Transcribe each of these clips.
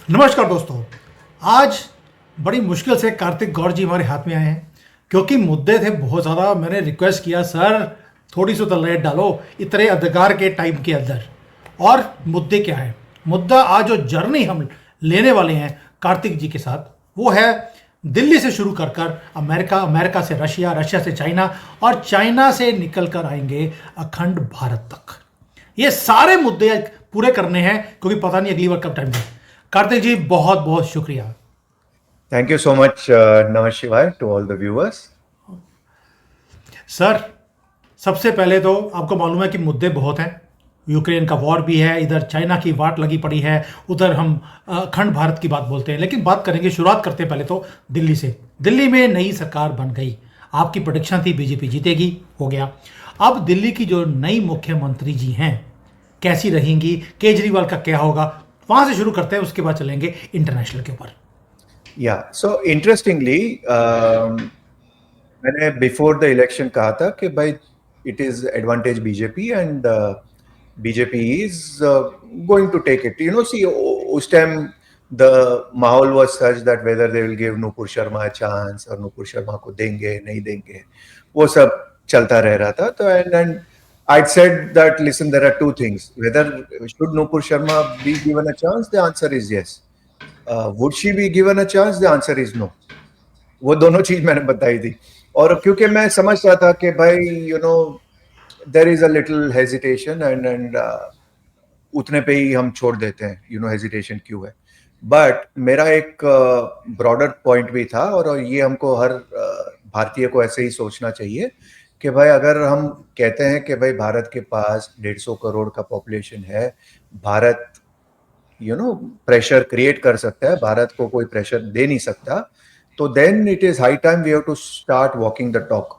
नमस्कार दोस्तों। आज बड़ी मुश्किल से कार्तिक गौर जी हमारे हाथ में आए हैं क्योंकि मुद्दे थे बहुत ज़्यादा। मैंने रिक्वेस्ट किया, सर थोड़ी सी तो लाइट डालो इतने अंधकार के टाइम के अंदर। और मुद्दे क्या है? मुद्दा आज जो जर्नी हम लेने वाले हैं कार्तिक जी के साथ, वो है दिल्ली से शुरू कर कर अमेरिका, अमेरिका से रशिया, रशिया से चाइना और चाइना से निकल कर आएंगे अखंड भारत तक। ये सारे मुद्दे पूरे करने हैं क्योंकि पता नहीं अगली बार कब टाइम है। कार्तिक जी बहुत बहुत शुक्रिया। Thank you so much, Namah Shivaya, to all the viewers. Sir सबसे पहले तो आपको मालूम है कि मुद्दे बहुत हैं। यूक्रेन का वॉर भी है, इधर चाइना की वाट लगी पड़ी है, उधर हम अखंड भारत की बात बोलते हैं। लेकिन बात करेंगे, शुरुआत करते हैं पहले तो दिल्ली से। दिल्ली में नई सरकार बन गई, आपकी प्रोडिक्शन थी बीजेपी जीतेगी, हो गया। अब दिल्ली की जो नई मुख्यमंत्री जी हैं कैसी रहेंगी, केजरीवाल का क्या होगा, वहां से शुरू करते हैं, उसके बाद चलेंगे इंटरनेशनल के ऊपर। Yeah, so interestingly, मैंने बिफोर द इलेक्शन कहा था कि भाई it is advantage BJP and BJP is going to take it, see उस टाइम द माहौल was such that whether they will give Nupur Sharma a chance और नूपुर शर्मा को देंगे नहीं देंगे, वो सब चलता रह रहा था। तो and I'd said that, listen, there are two things. Whether should Nupur Sharma be given a chance? The answer is yes. Would she be given a chance? The answer is no. वो दोनों चीज मैंने बताई थी। और क्योंकि मैं समझ रहा था कि भाई there is a little hesitation and उतने पे ही हम छोड़ देते हैं, हेजिटेशन क्यों है। बट मेरा एक ब्रॉडर पॉइंट भी था, और ये हमको हर भारतीय को ऐसे ही सोचना चाहिए कि भाई अगर हम कहते हैं कि भाई भारत के पास 150 करोड़ का पॉपुलेशन है, भारत प्रेशर क्रिएट कर सकता है, भारत को कोई प्रेशर दे नहीं सकता, तो then it is high time we have to start walking the talk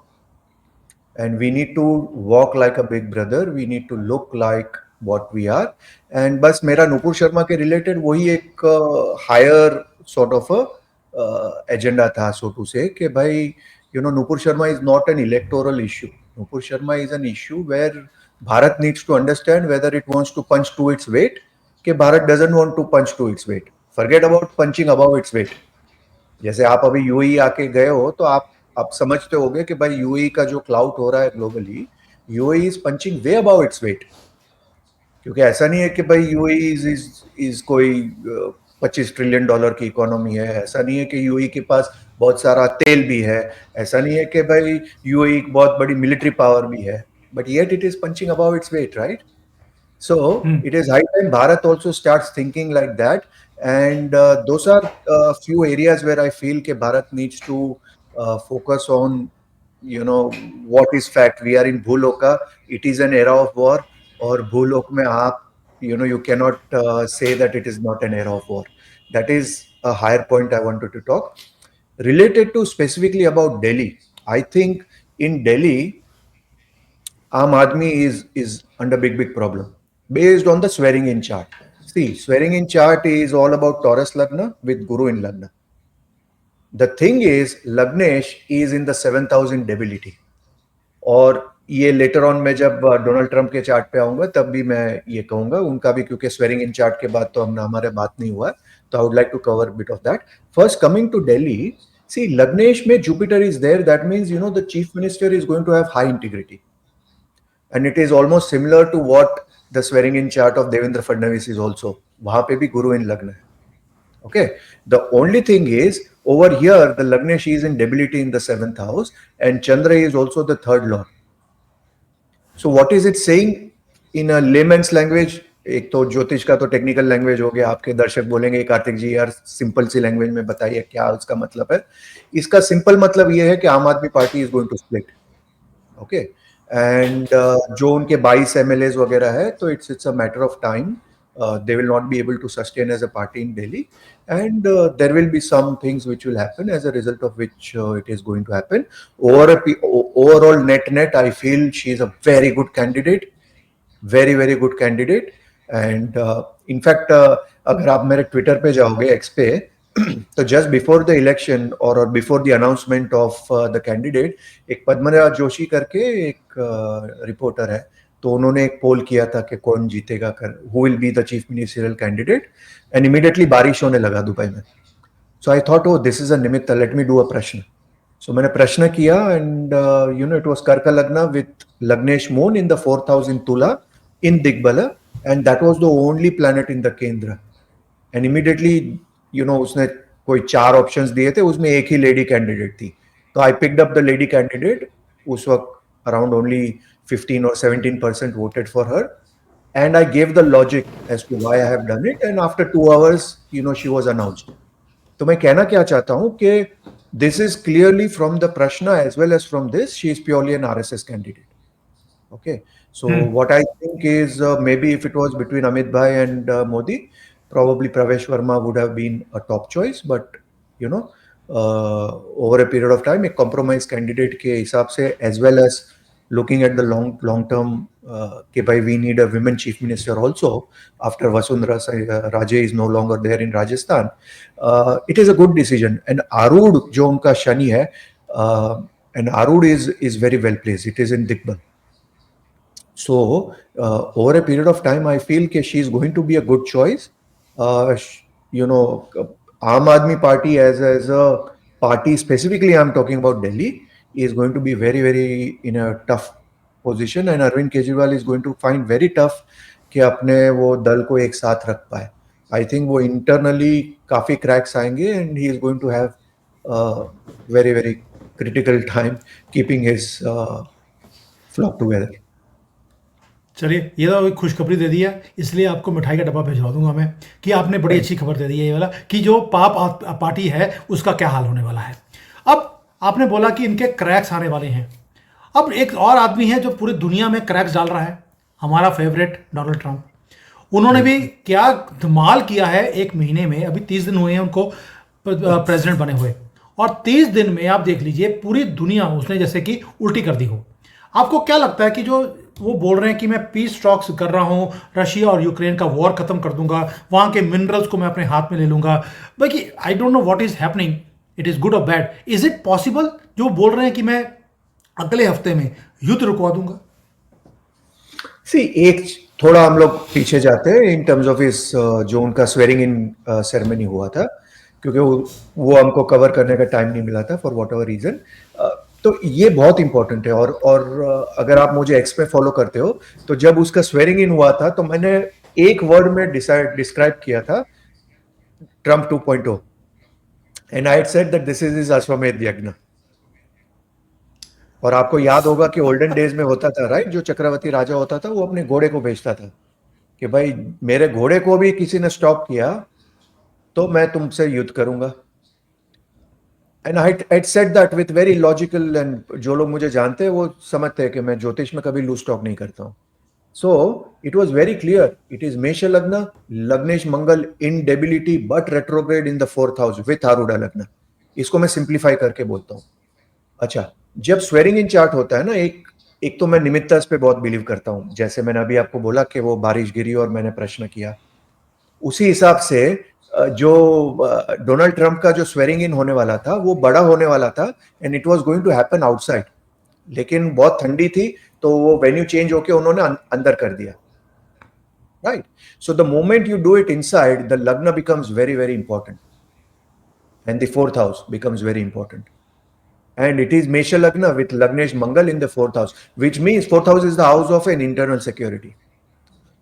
and we need to walk like a big brother, we need to look like what we are. And बस मेरा नुपुर शर्मा के related वही एक higher sort of agenda था, सो to say, कि भाई Nupur Sharma is not an electoral issue, Nupur Sharma is an issue where Bharat needs to understand whether it wants to punch to its weight, कि Bharat doesn't want to punch to its weight, forget about punching about its weight. जैसे आप अभी UAE आके गए हो तो आप समझते होगे कि भाई यूएई का जो क्लाउड हो रहा है globally, UAE is punching way above its weight. क्योंकि ऐसा नहीं है कि भाई यूएई इज कोई $25 ट्रिलियन की इकोनॉमी है, ऐसा नहीं है कि यूएई के पास बहुत सारा तेल भी है, ऐसा नहीं है कि भाई यूएई बहुत बड़ी मिलिट्री पावर भी है, but yet it is punching about its weight, right? So it is high time Bharat also starts thinking like that. And those are few areas where I feel that Bharat needs to focus on, what is fact. We are in Bhuloka. It is an era of war. Or Bhulok mein aap, you cannot say that it is not an era of war. That is a higher point I wanted to talk. Related to specifically about Delhi, I think in Delhi, Aam Aadmi is under big problem based on the swearing in chart. See, swearing in chart is all about Taurus Lagna with Guru in Lagna. The thing is, Lagnesh is in the 7th house in debility. और ये later on में जब Donald Trump के chart पे आऊंगा तब भी मैं ये कहूंगा, उनका भी, क्योंकि स्वेरिंग इन चार्ट के बाद तो हमारे बात नहीं हुआ, तो I would like to cover bit of that. First coming to Delhi, see लग्नेश में Jupiter is there, that means the chief minister is going to have high integrity, and it is almost similar to what the swearing in chart of Devendra Fadnavis is also. वहां पे भी गुरु in Lagna है. Okay. The only thing is, over here the Lagnesh is in debility in the 7th house and Chandra is also the 3rd lord. So what is it saying in a layman's language? एक तो ज्योतिष का तो technical language हो गया, आपके दर्शक बोलेंगे कार्तिक जी यार सिंपल सी लैंग्वेज में बताइए क्या उसका मतलब है। इसका सिंपल मतलब ये है कि Aam Aadmi Party is going to split. Okay, and जो उनके 22 एमएलएज वगैरह है, तो it's a matter of time, they will not be able to sustain as a party in Delhi, and there will be some things which will happen as a result of which it is going to happen. Overall net I feel she is a very good candidate, very good candidate. And in fact अगर आप मेरे Twitter पे जाओगे, x पे, तो just before the election और before the announcement of the candidate, एक पद्मराज जोशी करके एक रिपोर्टर है, तो उन्होंने एक पोल किया था कि कौन जीतेगा, who will be the chief ministerial candidate, and immediately बारिश होने लगा दुबई में. So I thought, oh this is a निमित्त, लेट मी डू अ प्रश्न. सो मैंने प्रश्न किया, and it was Karka lagna with lagnesh moon in the 4th house in Tula in digbala, and that was the only planet in the kendra. And immediately उसने कोई 4 options दिए थे, उसमें एक ही लेडी कैंडिडेट थी. तो I picked up the lady candidate. उस वक्त around only 15 or 17% voted for her, and I gave the logic as to why I have done it, and after 2 hours she was announced. तो मैं कहना क्या चाहता हूं कि this is clearly from the Prashna as well as from this, she is purely an RSS candidate. Okay, so what I think is maybe if it was between Amit Bhai and Modi, probably Pravesh Verma would have been a top choice, but over a period of time, a compromise candidate के हिसाब से, as well as looking at the long term, कि भाई we need a women chief minister also after Vasundhara Raje is no longer there in Rajasthan. It is a good decision, and Arood जो उनका शनि है, and Arood is very well placed. It is in Digbal. So over a period of time, I feel that she is going to be a good choice. Aam Aadmi Party as a party, specifically I'm talking about Delhi, is going to be very, very in a tough position, and Arvind Kejriwal is going to find very tough कि अपने वो दल को एक साथ रख पाए. I think वो internally काफी cracks आएंगे, and he is going to have very, very critical time keeping his flock together. चलिए, ये तो खुशखबरी दे दिया, इसलिए आपको मिठाई का डब्बा भिजवा दूंगा मैं कि आपने बड़ी अच्छी खबर दे दी है ये वाला, कि जो पाप पार्टी है उसका क्या हाल होने वाला है. अब आपने बोला कि इनके क्रैक्स आने वाले हैं. अब एक और आदमी है जो पूरी दुनिया में क्रैक्स डाल रहा है, हमारा फेवरेट डोनाल्ड ट्रंप. उन्होंने भी क्या धमाल किया है एक महीने में. अभी 30 दिन हुए हैं उनको प्रेसिडेंट बने हुए, और 30 दिन में आप देख लीजिए पूरी दुनिया उसने जैसे कि उल्टी कर दी हो. आपको क्या लगता है कि जो वो बोल रहे हैं कि मैं पीस टॉक्स कर रहा हूं, रशिया और यूक्रेन का वॉर खत्म कर दूंगा, वहां के मिनरल्स को मैं अपने हाथ में ले लूंगा, बाकी I don't know what is happening, it is good और बैड. इज इट पॉसिबल जो बोल रहे हैं कि मैं अगले हफ्ते में युद्ध रुकवा दूंगा? सी, एक थोड़ा हम लोग पीछे जाते हैं इन टर्म्स ऑफ इस जो उनका स्वेरिंग इन सेरेमनी हुआ था, क्योंकि वो हमको कवर करने का टाइम नहीं मिला था फॉर व्हाट एवर रीजन. तो ये बहुत इंपॉर्टेंट है, और अगर आप मुझे एक्स पे फॉलो करते हो, तो जब उसका स्वेरिंग इन हुआ था तो मैंने एक वर्ड में डिस्क्राइब किया था, Trump 2.0, and I had said that this is his अश्वमेध यज्ञ. और आपको याद होगा कि ओल्डन डेज में होता था, राइट, जो चक्रवर्ती राजा होता था वो अपने घोड़े को भेजता था कि भाई मेरे घोड़े को भी किसी ने स्टॉप किया तो मैं तुमसे युद्ध करूंगा. And I had said that with very logical, and जो लोग मुझे जानते हैं वो समझते हैं कि मैं ज्योतिष में कभी लूज टॉक नहीं करता हूँ. So it was very clear. It is Mesha Lagna, Lagnesh Mangal in debility but retrograde in the 4th house with Aruda Lagna. इसको मैं सिंप्लीफाई करके बोलता हूँ. अच्छा, जब स्वेरिंग इन चार्ट होता है ना, एक तो मैं निमित्तस पे बहुत बिलीव करता हूँ. जैसे मैंने अभी आपको बोला कि वो बारिश गिरी और मैंने प्रश्न किया, उसी हिसाब से जो डोनाल्ड ट्रंप का जो स्वेरिंग इन होने वाला था वो बड़ा होने वाला था, and it was going to happen outside. लेकिन बहुत ठंडी थी तो वो वेन्यू चेंज होके उन्होंने अंदर कर दिया, right. So the moment you do it inside, the lagna becomes very very important, and the 4th house becomes very important. And it is Mesha Lagna with Lagnesh Mangal in the 4th house, which means 4th house is the house of an internal security.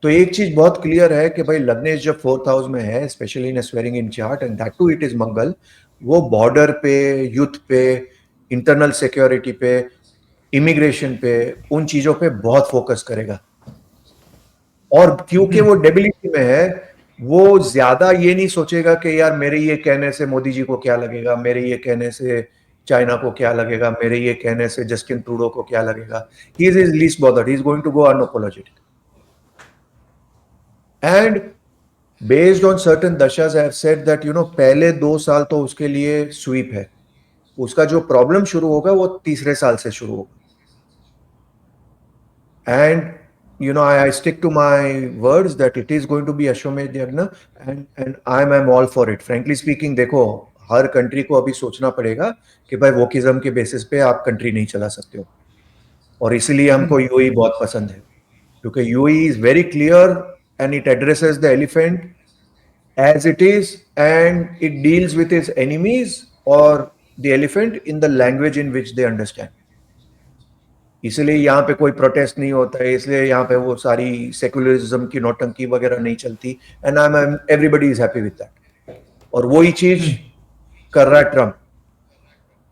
तो एक चीज बहुत clear है कि भाई लग्नेश जब 4th house में है, specially in swearing in chart, and that too it is Mangal, वो बॉर्डर पे, युद्ध पे, इंटरनल सिक्योरिटी पे, इमिग्रेशन पे, उन चीजों पे बहुत फोकस करेगा. और क्योंकि वो डेबिलिटी में है, वो ज्यादा ये नहीं सोचेगा कि यार मेरे ये कहने से मोदी जी को क्या लगेगा, मेरे ये कहने से चाइना को क्या लगेगा, मेरे ये कहने से जस्टिन ट्रूडो को क्या लगेगा. He is least bothered, he is going to go unapologetic. And based on certain dashas, I have said that पहले 2 साल तो उसके लिए स्वीप है. उसका जो प्रॉब्लम शुरू होगा वो 3रे साल से शुरू होगा. And I stick to my words that it is going to be Ashwamedh Yagna, and I'm all for it. Frankly speaking, देखो हर कंट्री को अभी सोचना पड़ेगा कि भाई वोकिज्म के बेसिस पे आप कंट्री नहीं चला सकते हो, और इसीलिए हमको यूएई बहुत पसंद है. क्योंकि UAE is very clear and it addresses the elephant as it is and it deals with its enemies or the elephant in the language in which they understand. इसलिए यहाँ पे कोई प्रोटेस्ट नहीं होता है, इसलिए यहाँ पे वो सारी सेकुलरिज्म की नौटंकी वगैरह नहीं चलती, and I am everybody is happy with that. और वही चीज कर रहा है ट्रम्प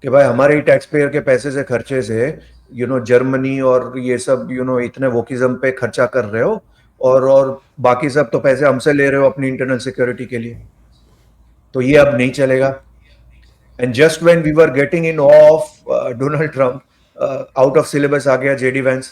कि भाई हमारे ही टैक्स पेयर के पैसे से खर्चे से जर्मनी और ये सब इतने वोकिज्म पे खर्चा कर रहे हो, और बाकी सब तो पैसे हमसे ले रहे हो अपनी इंटरनल सिक्योरिटी के लिए. तो ये अब नहीं चलेगा. And just when we were getting in of Donald Trump, out of syllabus आ गया जेडी वैंस.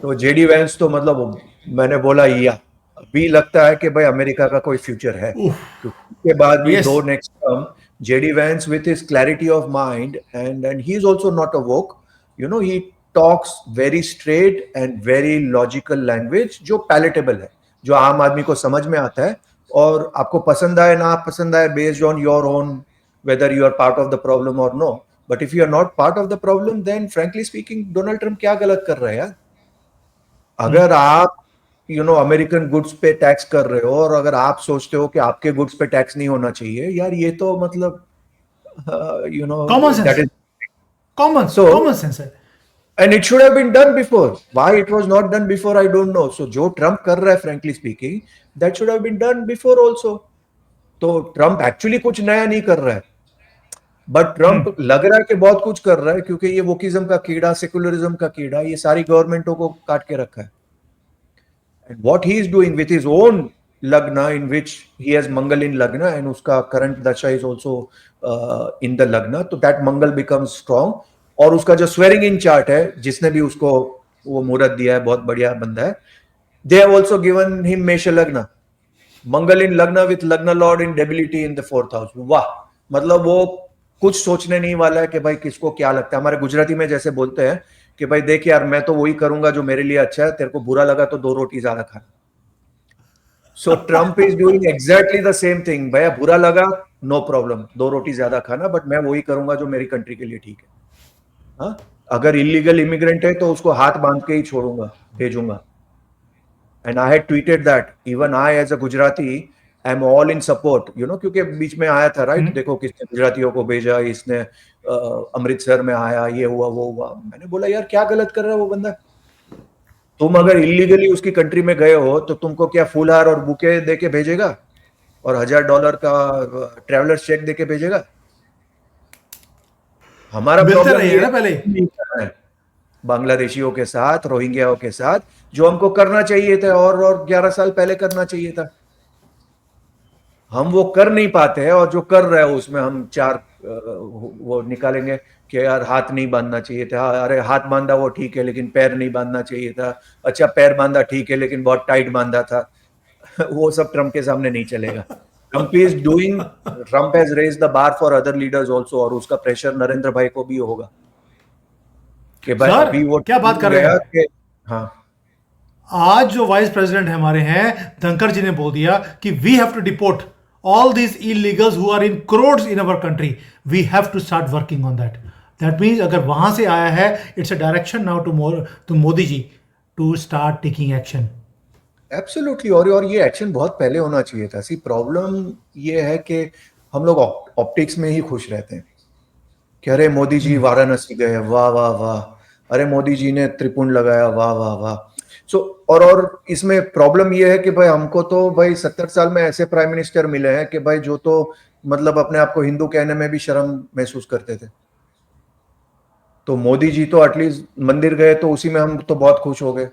तो जेडी वैंस तो मतलब मैंने बोला या अभी लगता है कि भाई अमेरिका का कोई फ्यूचर है. उसके बाद भी दो next term JD Vance with his clarity of mind and he is also not a woke, he talks very straight and very logical language जो पैलेटेबल है, जो आम आदमी को समझ में आता है, और आपको पसंद आए ना पसंद आए based on your own whether you are part of the problem or no. But if you are not part of the problem then frankly speaking Donald Trump क्या गलत कर रहा है यार. अगर आप अमेरिकन गुड्स पे टैक्स कर रहे हो और अगर आप सोचते हो कि आपके गुड्स पे टैक्स नहीं होना चाहिए, यार ये तो मतलब कॉमन सेंस है. And it should have been done before. Why it was not done before, I don't know. So जो ट्रम्प कर रहा है frankly speaking, that should have been done before also. तो ट्रम्प एक्चुअली कुछ नया नहीं कर रहा है, बट ट्रम्प लग रहा है कि बहुत कुछ कर रहा है, क्योंकि ये वोकिज्म का कीड़ा, सेकुलरिज्म का कीड़ा, ये सारी गवर्नमेंटों को काट के रखा है. And what he is doing with his own lagna, in which he has mangal in lagna, and उसका current dasha is also in the lagna, तो that mangal becomes strong. और उसका जो स्वेरिंग इन चार्ट है, जिसने भी उसको वो मुहूर्त दिया है, बहुत बढ़िया बंदा है. They have also given him मेष लग्न, मंगल इन लग्न विथ लग्न Lord in debility in the 4th house. वाह, मतलब वो कुछ सोचने नहीं वाला है कि भाई किसको क्या लगता है. हमारे गुजराती में जैसे बोलते हैं कि भाई देख यार, मैं तो वही करूंगा जो मेरे लिए अच्छा है, तेरे को बुरा लगा तो 2 रोटी ज्यादा खाना. So Trump is doing exactly the same thing. भैया बुरा लगा, नो प्रॉब्लम, 2 रोटी ज्यादा खाना, बट मैं वही करूंगा जो मेरी कंट्री के लिए ठीक है. हाँ, अगर इलीगल इमिग्रेंट है तो उसको हाथ बांध के ही छोड़ूंगा, भेजूंगा. And I had tweeted that even I as a Gujarati I am all in support, क्योंकि बीच में आया था राइट, देखो किसने गुजरातियों को भेजा, इसने अमृतसर में आया, ये हुआ वो हुआ. मैंने बोला यार क्या गलत कर रहा है वो बंदा. तुम अगर इलीगली उसकी कंट्री में गए हो तो तुमको क्या फूलहार और बुके दे के भेजेगा और $1000 का ट्रैवलर्स चेक दे के भेजेगा? हमारा प्रॉब्लम ये है पहले बांग्लादेशियों के साथ, रोहिंग्याओं के साथ, जो हमको करना चाहिए था और 11 साल पहले करना चाहिए था. हम वो कर नहीं पाते हैं, और जो कर रहे हैं उसमें हम 4 वो निकालेंगे कि यार हाथ नहीं बांधना चाहिए था. अरे हाथ बांधा वो ठीक है, लेकिन पैर नहीं बांधना चाहिए था. अच्छा पैर बांधा ठीक है, लेकिन बहुत टाइट बांधा था. वो सब ट्रम्प के सामने नहीं चलेगा. Trump has raised the bar for other leaders also, और उसका प्रेशर नरेंद्र भाई को भी होगा कि भाई अभी वो क्या बात कर रहे हैं कि हाँ, आज जो वाइस प्रेसिडेंट हमारे हैं धनखड़ जी ने बोल दिया कि we have to deport all these illegals who are in crores in our country. We have to start working on that. That means अगर वहां से आया है, it's a direction now to Modi ji to start taking action. Absolutely. और ये action बहुत पहले होना चाहिए था. सी प्रॉब्लम ये है कि हम लोग ऑप्टिक्स में ही खुश रहते हैं कि अरे मोदी जी वाराणसी गए, वाह वाह वाह, अरे मोदी जी ने त्रिपुंड लगाया, वाह वाह वाह. सो और इसमें प्रॉब्लम ये है कि भाई हमको तो भाई 70 साल में ऐसे प्राइम मिनिस्टर मिले हैं कि भाई जो तो मतलब अपने आप को हिंदू कहने में भी शर्म महसूस करते थे. तो मोदी जी तो एटलीस्ट मंदिर गए तो उसी में हम तो बहुत खुश हो गए.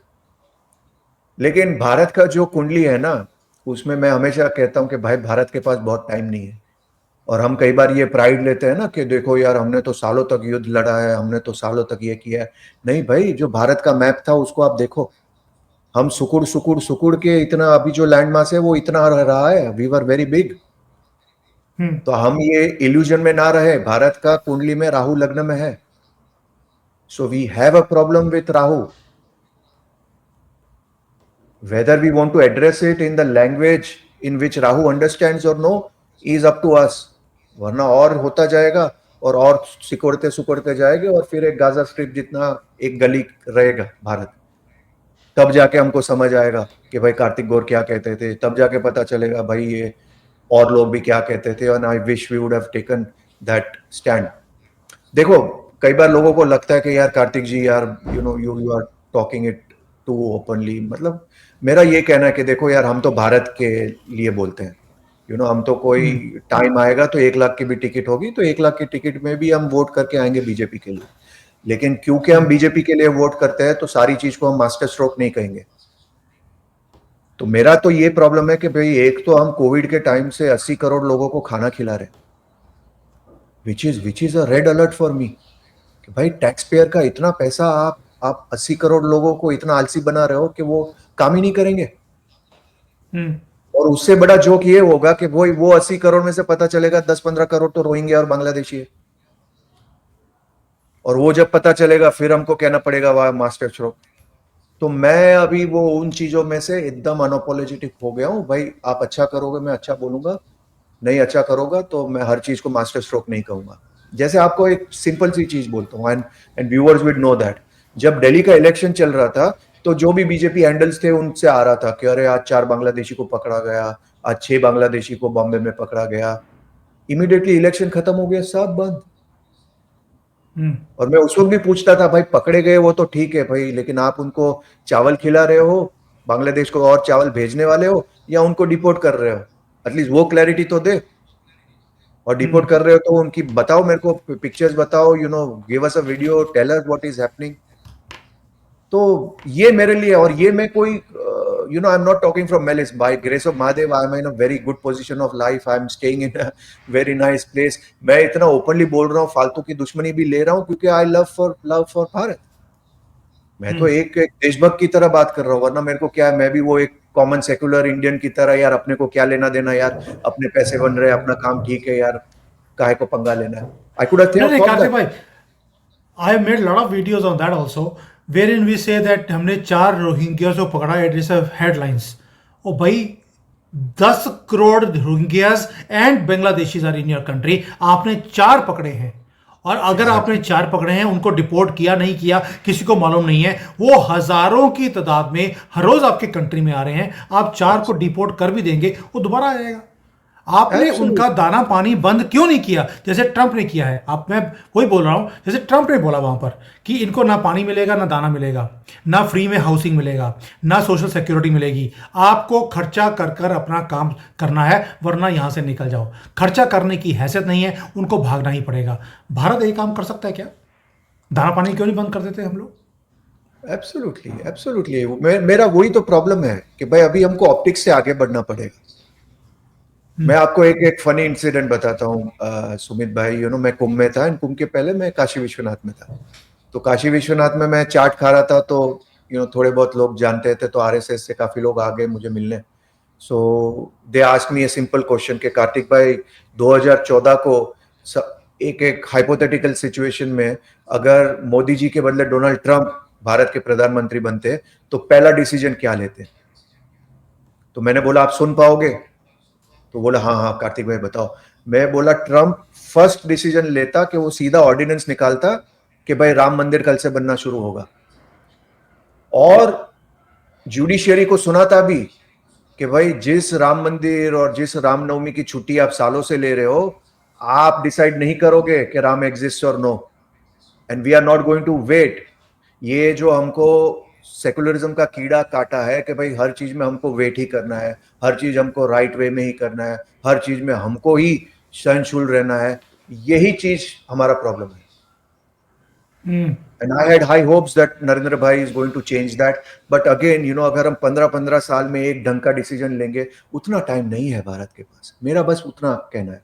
लेकिन भारत का जो कुंडली है ना, उसमें मैं हमेशा कहता हूं कि भाई भारत के पास बहुत टाइम नहीं है. और हम कई बार ये प्राइड लेते हैं ना कि देखो यार हमने तो सालों तक युद्ध लड़ा है, हमने तो सालों तक ये किया है. नहीं भाई, जो भारत का मैप था उसको आप देखो. हम सुकुड़ के इतना, अभी जो लैंड मास है वो इतना रहा है. We were very big. तो हम ये इल्यूजन में ना रहे. भारत का कुंडली में राहु लग्न में है. So we have a problem with Rahu. Whether we want to address it in the language in which Rahu understands or no is up to us. वरना और होता जाएगा. और सिकुड़ते सिकुड़ते जाएंगे और फिर एक गाजा स्ट्रिप जितना एक गली रहेगा भारत। तब जाके हमको समझ आएगा कि भाई कार्तिक गौर क्या कहते थे, तब जाके पता चलेगा भाई ये और लोग भी क्या कहते थे, and I wish we would have taken that stand. देखो, कई बार लोगों को लगता है कि यार कार्तिक जी यार you are talking it too openly, मतलब मेरा ये कहना है कि देखो यार, हम तो भारत के लिए बोलते हैं, हम तो कोई टाइम आएगा तो 1 लाख की भी टिकट होगी, तो 1 लाख की टिकट में भी हम वोट करके आएंगे बीजेपी के लिए। लेकिन क्योंकि हम बीजेपी के लिए वोट करते हैं तो सारी चीज को हम मास्टर स्ट्रोक नहीं कहेंगे। तो मेरा तो ये प्रॉब्लम है कि भाई एक तो हम कोविड के टाइम से 80 करोड़ लोगों को खाना खिला रहे, which is a red alert for me, कि भाई टैक्स पेयर का इतना पैसा आप 80 करोड़ लोगों को इतना आलसी बना रहे हो कि वो काम ही नहीं करेंगे। और उससे बड़ा जोक ये होगा कि वो 80 करोड़ में से पता चलेगा 10-15 करोड़ तो रोहिंग्या और बांग्लादेशी है, और वो जब पता चलेगा फिर हमको कहना पड़ेगा वाह मास्टर स्ट्रोक। तो मैं अभी वो उन चीजों में से एकदम अनअपोलोजेटिक हो गया हूं, भाई आप अच्छा करोगे मैं अच्छा बोलूंगा, नहीं अच्छा करोगा तो मैं हर चीज को मास्टर स्ट्रोक नहीं कहूंगा। जैसे आपको एक सिंपल सी चीज बोलता हूँ, and viewers with know that, जब दिल्ली का इलेक्शन चल रहा था तो जो भी बीजेपी हैंडल्स थे उनसे आ रहा था कि अरे आज 4 बांग्लादेशी को पकड़ा गया, आज 6 बांग्लादेशी को बॉम्बे में पकड़ा गया। इमीडिएटली इलेक्शन खत्म हो गया, सब बंद। और मैं उस वक्त भी पूछता था भाई पकड़े गए वो तो ठीक है भाई, लेकिन आप उनको चावल खिला रहे हो, बांग्लादेश को और चावल भेजने वाले हो, या उनको डिपोर्ट कर रहे हो? एटलीस्ट वो क्लैरिटी तो दे। और डिपोर्ट कर रहे हो तो उनकी बताओ, मेरे को पिक्चर्स बताओ, give us a video, tell us what is happening. तो ये मेरे लिए, और ये मैं कोई I am not talking from malice, by grace of Mahadev I am in a very good position of life, I am staying in a very nice place. मैं इतना ओपनली बोल रहा हूँ, फालतू की दुश्मनी भी ले रहा हूँ क्योंकि आई लव फॉर भारत। मैं तो एक देशभक्त की तरह बात कर रहा हूँ, वरना मेरे को क्या है, मैं भी वो एक कॉमन सेक्युलर इंडियन की तरह, यार अपने को क्या लेना देना यार, अपने पैसे बन रहे, अपना काम ठीक है यार, काहे को पंगा लेना है। आई कुड हैव नहीं नहीं थॉट कार्तिक दैट। भाई, I made lot of videos on that also, where in we say that हमने 4 रोहिंग्यास को पकड़ा, इट इज हेडलाइंस। ओ भाई, 10 crore Rohingyas and Bangladeshis are in your country, आपने 4 पकड़े हैं। और अगर आपने एग्जैक्टली। 4 पकड़े हैं, उनको डिपोर्ट किया नहीं किया किसी को मालूम नहीं है, वो हजारों की तादाद में हर रोज आपके कंट्री में आ रहे हैं, आप 4 को डिपोर्ट कर भी देंगे वो दोबारा आ जाएगा। आपने उनका एब्सोल्युटली। दाना पानी बंद क्यों नहीं किया जैसे ट्रंप ने किया है? आप, मैं वही बोल रहा हूं, जैसे ट्रंप ने बोला वहां पर कि इनको ना पानी मिलेगा ना दाना मिलेगा, ना फ्री में हाउसिंग मिलेगा, ना सोशल सिक्योरिटी मिलेगी, आपको खर्चा कर कर अपना काम करना है वरना यहां से निकल जाओ। खर्चा करने की हैसियत नहीं है, उनको भागना ही पड़ेगा। भारत ये काम कर सकता है क्या? दाना पानी क्यों नहीं बंद कर देते हम लोग? एब्सोल्युटली एब्सोल्युटली, मेरा वही तो प्रॉब्लम है कि भाई अभी हमको ऑप्टिक्स से आगे बढ़ना पड़ेगा। मैं आपको एक एक फनी इंसिडेंट बताता हूँ सुमित भाई। मैं कुंभ में था, कुंभ के पहले मैं काशी विश्वनाथ में था। तो काशी विश्वनाथ में मैं चाट खा रहा था, तो थोड़े बहुत लोग जानते थे, तो आरएसएस से काफी लोग आ गए मुझे मिलने। So they asked me a simple question कि कार्तिक भाई 2014 को एक एक हाइपोथेटिकल सिचुएशन में अगर मोदी जी के बदले डोनाल्ड ट्रंप भारत के प्रधानमंत्री बनते तो पहला डिसीजन क्या लेते? तो मैंने बोला आप सुन पाओगे? तो बोला हाँ हाँ कार्तिक भाई बताओ। मैं बोला ट्रंप फर्स्ट डिसीजन लेता कि वो सीधा ऑर्डिनेंस निकालता कि भाई राम मंदिर कल से बनना शुरू होगा, और जुडिशियरी को सुनाता भी कि भाई जिस राम मंदिर और जिस रामनवमी की छुट्टी आप सालों से ले रहे हो, आप डिसाइड नहीं करोगे कि राम एग्जिस्ट और no, and we are not going to wait. ये जो हमको सेकुलरिज्म का कीड़ा काटा है कि भाई हर चीज में हमको वेट ही करना है, हर चीज हमको राइट वे में ही करना है, हर चीज में हमको ही सहनशील रहना है, यही चीज हमारा प्रॉब्लम है। And I had high hopes that Narendra भाई is going to change that, but again अगर हम 15-15 साल में एक ढंग का डिसीजन लेंगे, उतना टाइम नहीं है भारत के पास। मेरा बस उतना कहना है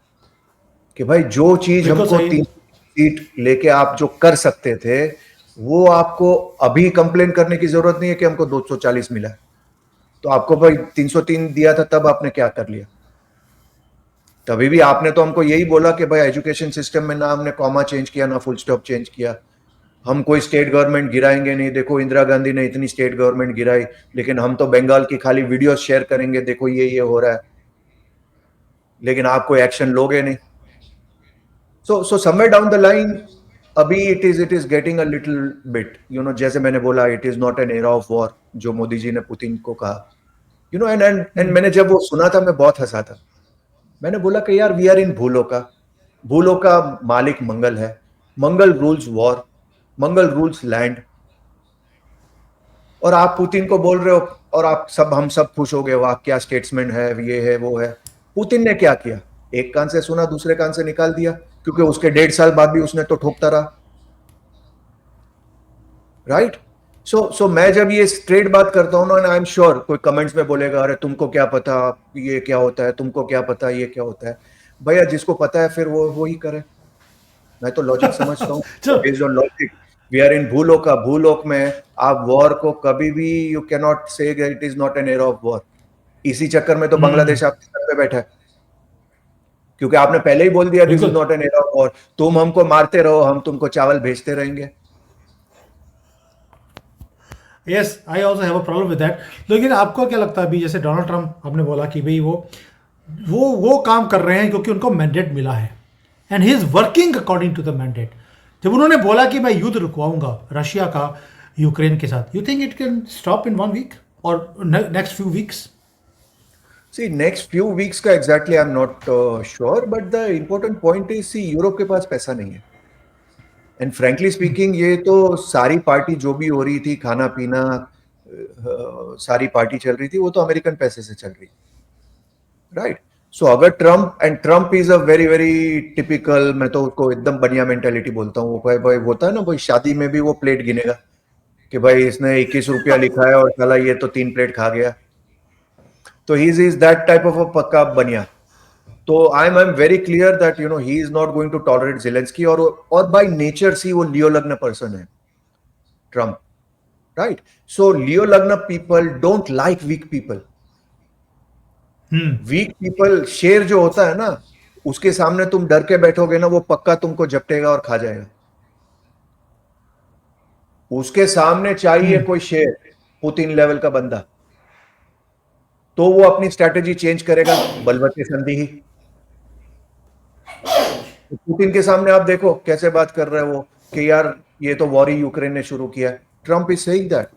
कि भाई जो चीज बिल्कुल हमको सही। 3 सीट लेके आप जो कर सकते थे, वो आपको अभी कंप्लेन करने की जरूरत नहीं है कि हमको 240 मिला है। तो आपको भाई 303 दिया था, तब आपने क्या कर लिया? तभी भी आपने तो हमको यही बोला कि भाई एजुकेशन सिस्टम में ना हमने कॉमा चेंज किया ना फुल स्टॉप चेंज किया, हम कोई स्टेट गवर्नमेंट गिराएंगे नहीं। देखो इंदिरा गांधी ने इतनी स्टेट गवर्नमेंट गिराई, लेकिन हम तो बंगाल की खाली वीडियो शेयर करेंगे, देखो ये हो रहा है, लेकिन आप कोई एक्शन लोगे नहीं। So somewhere down the line, अभी it is getting a little bit, जैसे मैंने बोला, it is not an era of war, जो मोदी जी ने पुतिन को कहा, and मैंने जब वो सुना था मैं बहुत हंसा था. मैंने बोला कि यार वी आर इन भूलों का मालिक मंगल है, मंगल रूल्स वॉर, मंगल रूल्स लैंड, और आप पुतिन को बोल रहे हो और हम सब खुश हो गए, वाह क्या स्टेट्समैन है, ये है वो है. पुतिन ने क्या किया? एक कान से सुना दूसरे कान से निकाल दिया, क्योंकि उसके 1.5 साल बाद भी उसने तो ठोकता रहा. राइट. सो मैं जब ये स्ट्रेट बात करता हूँ ना, आई एम श्योर कोई कमेंट्स में बोलेगा अरे तुमको क्या पता ये क्या होता है, तुमको क्या पता ये क्या होता है. भैया जिसको पता है फिर वो ही करे. मैं तो लॉजिक समझता हूँ. Based on logic, we are in Bhulok में आप वॉर को कभी भी you can not say it is not an era of war. इसी चक्कर में तो बांग्लादेश आपके सर पे बैठा है, क्योंकि आपने पहले ही बोल दिया this is not an era of war. तुम हमको मारते रहो, हम तुमको चावल भेजते रहेंगे. Yes, I also have a problem with that. लेकिन आपको क्या लगता है अभी जैसे डोनाल्ड ट्रंप आपने बोला कि भाई वो काम कर रहे हैं क्योंकि उनको मैंडेट मिला है and he is working according to the mandate. जब उन्होंने बोला कि मैं युद्ध रुकवाऊंगा रशिया का यूक्रेन के साथ, you think it can stop in 1 week और next few weeks? See, next few weeks का exactly I'm not sure, but the important point is, see, Europe के पास पैसा नहीं है. एंड फ्रैंकली स्पीकिंग ये तो सारी पार्टी जो भी हो रही थी, खाना पीना, सारी पार्टी चल रही थी, वो तो अमेरिकन पैसे से चल रही. राइट. सो अगर Trump is a very very typical, मैं तो उसको एकदम बढ़िया मेंटेलिटी बोलता हूँ. वो भाई होता है ना, भाई शादी में भी वो प्लेट गिनेगा कि भाई इसने 21 रुपया लिखा है और साला ये तो 3 प्लेट खा गया. तो he is that type of a pakka baniya. तो I am very clear that he is not going to tolerate Zelensky, और बाय नेचर सी वो लियो लग्न पर्सन है Trump. Right. So Leo lagna people don't like weak people. Weak people, शेर जो होता है ना, उसके सामने तुम डर के बैठोगे ना, वो पक्का तुमको झपटेगा और खा जाएगा. उसके सामने चाहिए कोई शेर, पुतिन लेवल का बंदा, तो वो अपनी स्ट्रैटेजी चेंज करेगा, बलवते संधि ही. पुतिन के सामने आप देखो कैसे बात कर रहे हैं वो कि यार ये तो वॉर ही यूक्रेन ने शुरू किया. Trump is saying that.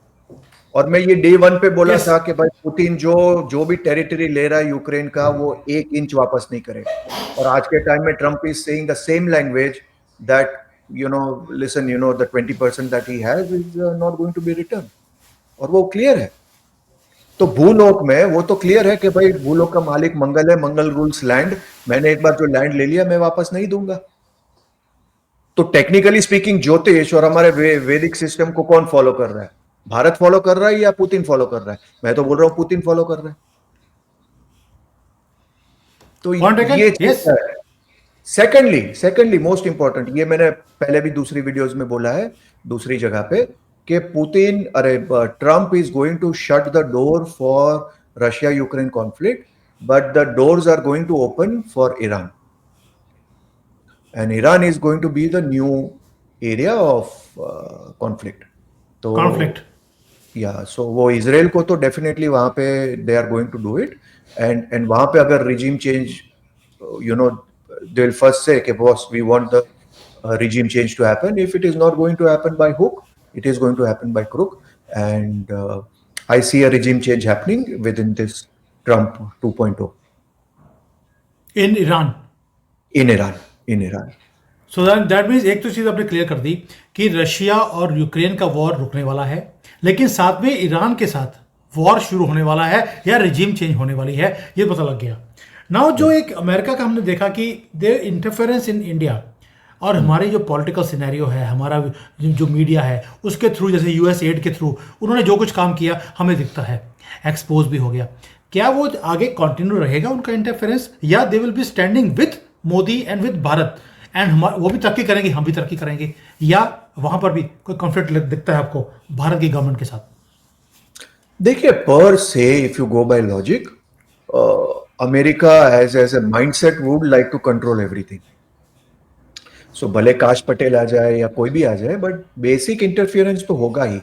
और मैं ये डे 1 पे बोला था कि भाई पुतिन जो भी टेरिटरी ले रहा है यूक्रेन का, वो 1 इंच वापस नहीं करेगा. और आज के टाइम में Trump is saying the same language that listen, the 20% that he has is not going to be return. और वो क्लियर है. तो भूलोक में वो तो क्लियर है कि भाई भूलोक का मालिक मंगल है, मंगल रूल्स लैंड. मैंने एक बार जो लैंड ले लिया मैं वापस नहीं दूंगा. तो टेक्निकली स्पीकिंग ज्योतिष और हमारे वैदिक सिस्टम को कौन फॉलो कर रहा है? भारत फॉलो कर रहा है या पुतिन फॉलो कर रहा है? मैं तो बोल रहा हूं पुतिन फॉलो कर रहा है. तो ये सेकेंडली मोस्ट इंपॉर्टेंट, ये मैंने पहले भी दूसरी वीडियोस में बोला है, दूसरी जगह पे, कि Trump is going to shut the door for Russia Ukraine conflict, but the doors are going to open for Iran. And Iran is going to be the new area of conflict. तो या सो वो Israel को तो definitely वहां पे they are going to do it. And वहां पे अगर regime change, they will first say कि boss we want the regime change to happen. If it is not going to happen by hook, it is going to happen by crook. And I see a regime change happening within this Trump 2.0 in Iran. So that means एक तो चीज़ आपने clear कर दी कि Russia और Ukraine का war रुकने वाला है, लेकिन साथ में ईरान के साथ वॉर शुरू होने वाला है या रिजीम चेंज होने वाली है, ये पता लग गया. नाउ जो एक अमेरिका का हमने देखा कि देयर इंटरफेरेंस इन इंडिया और हमारे जो पॉलिटिकल सिनेरियो है, हमारा जो मीडिया है उसके थ्रू, जैसे यूएस एड के थ्रू उन्होंने जो कुछ काम किया हमें दिखता है, एक्सपोज भी हो गया. क्या वो आगे कंटिन्यू रहेगा उनका इंटरफेरेंस, या they will be standing with Modi and with Bharat and वो भी तरक्की करेंगे, हम भी तरक्की करेंगे, या वहां पर भी कोई कॉन्फ्लिक्ट दिखता है आपको भारत की गवर्नमेंट के साथ? देखिए, पर से if you go by logic, America as a mindset would like to control everything. So भले काश पटेल आ जाए या कोई भी आ जाए, बट बेसिक इंटरफियरेंस तो होगा ही.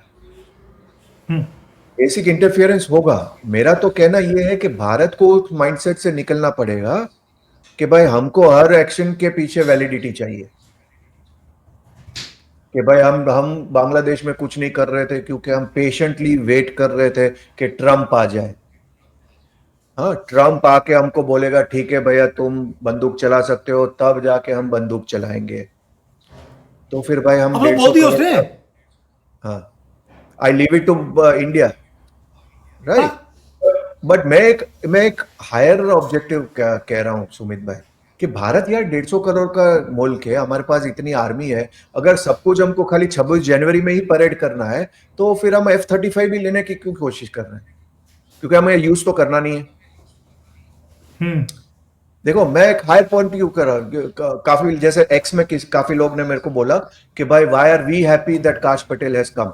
बेसिक इंटरफियरेंस होगा. मेरा तो कहना यह है कि भारत को उस माइंडसेट से निकलना पड़ेगा कि भाई हमको हर एक्शन के पीछे वैलिडिटी चाहिए, कि भाई हम बांग्लादेश में कुछ नहीं कर रहे थे क्योंकि हम पेशेंटली वेट कर रहे थे कि ट्रम्प आ जाए। हाँ, ट्रम्प आके हमको बोलेगा ठीक है भैया तुम बंदूक चला सकते हो, तब जाके हम बंदूक चलाएंगे। तो फिर भाई हम अब तो 150 बोल दिया करोड़ उसने। का, हाँ, I leave it to India, हाँ, राइट। बट मैं एक हायर ऑब्जेक्टिव कह रहा हूँ सुमित भाई, कि भारत यार 150 करोड़ का मुल्क है, हमारे पास इतनी आर्मी है, अगर सब कुछ हमको खाली 26 जनवरी में ही परेड करना है तो फिर हम F-35 भी लेने की क्यों कोशिश कर रहे हैं? क्योंकि हमें यूज तो करना नहीं है। हम्म, देखो मैं एक हायर पॉइंट क्यों कर रहा हूं, काफी जैसे एक्स में काफी लोग ने मेरे को बोला कि भाई why are we happy that Kash Patel has come.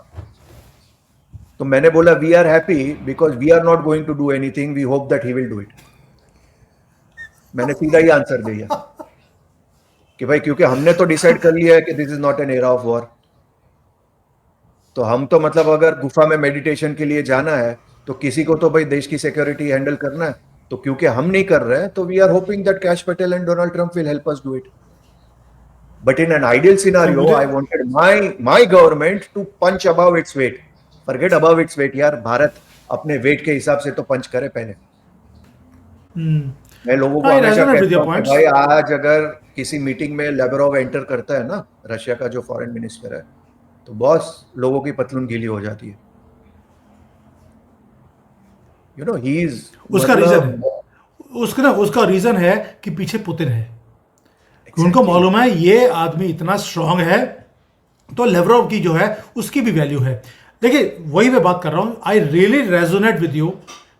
तो मैंने बोला we are happy because we are not going to do anything, we hope that he will do it. मैंने सीधा ही आंसर दिया कि भाई क्योंकि हमने तो डिसाइड कर लिया है कि this is not an era of war. तो हम तो मतलब अगर गुफा में मेडिटेशन के लिए जाना है तो किसी को तो भाई देश की सिक्योरिटी हैंडल करना है। तो क्योंकि हम नहीं कर रहे हैं तो we are hoping that Kash Patel and Donald Trump will help us do it. But in an ideal तो scenario, मुझे I wanted my government to punch above its weight. Forget above its weight यार, भारत अपने वेट के हिसाब से तो पंच करे पहले। मैं लोगों को आई हमेशा रेजोनेट विद कहता योर हूँ कि पॉइंट्स। भाई आज अगर किसी मीटिंग में लेवरोव एंटर करता है ना, रशिया का जो फॉरेन मिनिस्टर है, तो बॉस लोगों की पतलून गीली हो जाती है। ही इज, उसका रीजन है, मतलब उसका रीजन है कि पीछे पुतिन है। उनको एग्जैक्टली। मालूम है ये आदमी इतना स्ट्रांग है, तो लेवरोव की जो है उसकी भी वैल्यू है। देखिए वही मैं बात कर रहा हूं, I really resonate with you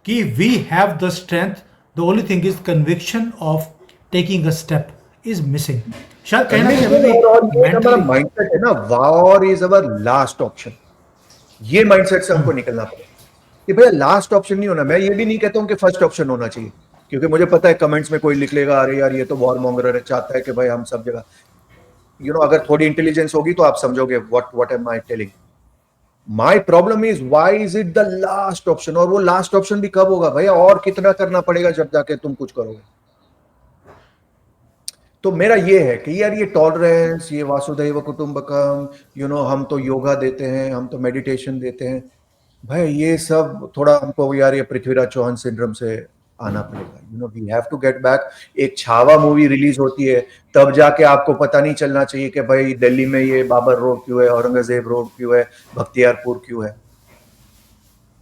कि we have the strength, the only thing is conviction of taking a step is missing. शायद कहीं ना कहीं अभी कन्विक्शन और भी ये हमारा मेंटली। माइंडसेट है ना, war is our last option. ये माइंडसेट से हमको निकलना पड़ेगा कि भैया लास्ट ऑप्शन नहीं होना। मैं ये भी नहीं कहता हूं कि फर्स्ट ऑप्शन होना चाहिए, क्योंकि मुझे पता है कमेंट्स में कोई लिख लेगा अरे यार ये तो वॉर मॉन्गर है, चाहता है कि भाई हम सब जगह, अगर थोड़ी इंटेलिजेंस होगी तो आप समझोगे what am I telling. My problem is why is it the last option, और वो लास्ट ऑप्शन भी कब होगा भैया, और कितना करना पड़ेगा जब जाके तुम कुछ करोगे। तो मेरा ये है कि यार ये टॉलरेंस, ये वासुदैव कुटुंबकम, हम तो योगा देते हैं, हम तो मेडिटेशन देते हैं, भाई ये सब थोड़ा हमको यार ये पृथ्वीराज चौहान सिंड्रोम से आना पड़ेगा। We have to get back. एक छावा मूवी रिलीज होती है तब जाके आपको पता नहीं चलना चाहिए कि भाई दिल्ली में ये बाबर रोड क्यों है, औरंगजेब रोड क्यों है, बख्तियारपुर क्यों है।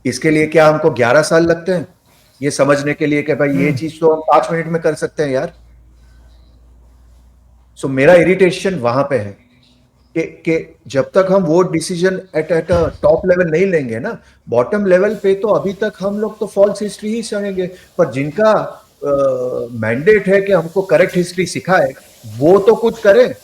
इसके लिए क्या हमको 11 साल लगते हैं ये समझने के लिए कि भाई ये चीज तो हम 5 मिनट में कर सकते हैं यार। सो मेरा इरिटेशन वहां पे है कि जब तक हम वो decision at a top level नहीं लेंगे ना, बॉटम लेवल पे तो अभी तक हम लोग तो फॉल्स हिस्ट्री ही सुनेंगे। पर जिनका मैंडेट है कि हमको करेक्ट हिस्ट्री सिखाए, वो तो कुछ करे।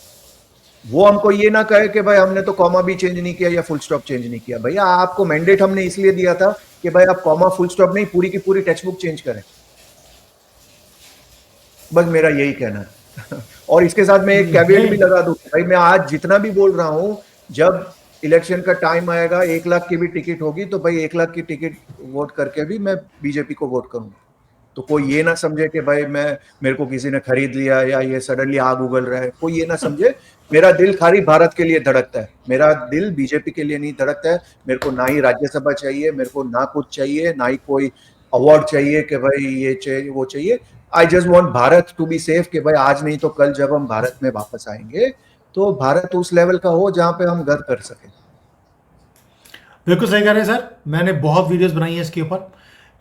वो हमको ये ना कहे कि भाई हमने तो कॉमा भी चेंज नहीं किया या फुल स्टॉप चेंज नहीं किया। भैया आपको मैंडेट हमने इसलिए दिया था कि भाई आप कॉमा फुल स्टॉप नहीं, पूरी की पूरी टेक्स्ट बुक चेंज करें। बस मेरा यही कहना है। और इसके साथ मैं एक कैवेट भी नहीं, लगा दूं, भाई मैं आज जितना भी बोल रहा हूं, जब इलेक्शन का टाइम आएगा 1 लाख की भी टिकट होगी तो भाई 1 लाख की टिकट वोट करके भी मैं बीजेपी को वोट करूंगा। तो कोई ये ना समझे कि भाई मेरे को किसी ने खरीद लिया या ये सडनली आग उगल रहा है, कोई ये ना समझे। मेरा दिल खाली भारत के लिए धड़कता है, मेरा दिल बीजेपी के लिए नहीं धड़कता है। मेरे को ना ही राज्यसभा चाहिए, मेरे को ना कुछ चाहिए, ना ही कोई अवार्ड चाहिए कि भाई ये चाहिए वो चाहिए। I just want Bharat to be safe, कि भाई आज नहीं तो कल जब हम भारत में वापस आएंगे तो भारत उस लेवल का हो जहां पे हम गर्व कर सके। बिल्कुल सही कह रहे हैं सर। मैंने बहुत वीडियोस बनाई है इसके ऊपर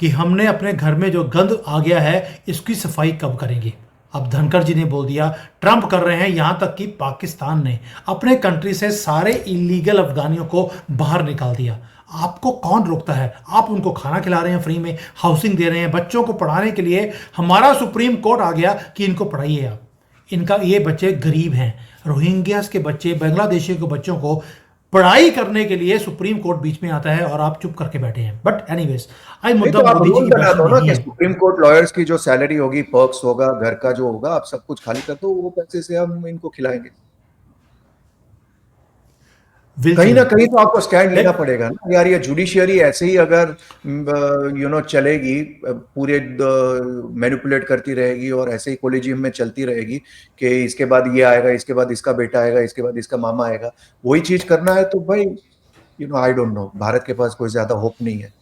कि हमने अपने घर में जो गंद आ गया है इसकी सफाई कब करेंगे। अब धनखड़ जी ने बोल दिया, ट्रंप कर रहे हैं, यहां तक कि पाकिस्तान ने अपने कंट्री से सारे इलीगल अफगानियों को बाहर निकाल दिया। आपको कौन रोकता है? आप उनको खाना खिला रहे हैं, फ्री में हाउसिंग दे रहे हैं, बच्चों को पढ़ाने के लिए हमारा सुप्रीम कोर्ट आ गया कि इनको पढ़ाइए आप। इनका ये बच्चे गरीब हैं, रोहिंग्यास के बच्चे, बांग्लादेशियों के बच्चों को पढ़ाई करने के लिए सुप्रीम कोर्ट बीच में आता है और आप चुप करके बैठे हैं। बट एनीवेज, आई नहीं मुद्दा तो आप मोदी जी रूल की बना दो बैशिंग ना नहीं कि है। सुप्रीम कोर्ट लॉयर्स की जो सैलरी होगी, पर्क्स होगा, घर का जो होगा, आप सब कुछ खाली कर दो, वो पैसे से हम इनको खिलाएंगे। विल कहीं ना चेंज। कहीं तो आपको स्टैंड लेना पड़ेगा ना यार। ये जुडिशियरी ऐसे ही अगर चलेगी, पूरे मैनिपुलेट करती रहेगी और ऐसे ही कोलिजियम में चलती रहेगी कि इसके बाद ये आएगा, इसके बाद इसका बेटा आएगा, इसके बाद इसका मामा आएगा, वही चीज करना है तो भाई आई डोंट नो, भारत के पास कोई ज्यादा होप नहीं है।